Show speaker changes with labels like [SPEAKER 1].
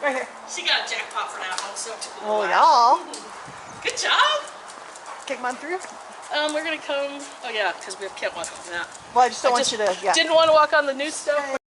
[SPEAKER 1] Right here.
[SPEAKER 2] She got a jackpot for that one, so
[SPEAKER 1] Oh, y'all.
[SPEAKER 2] good job.
[SPEAKER 1] Kick mine through?
[SPEAKER 2] We're gonna come. Oh yeah, because we can't walk on that.
[SPEAKER 1] Well, I just don't want you to. Yeah.
[SPEAKER 2] Didn't want to walk on the new stuff.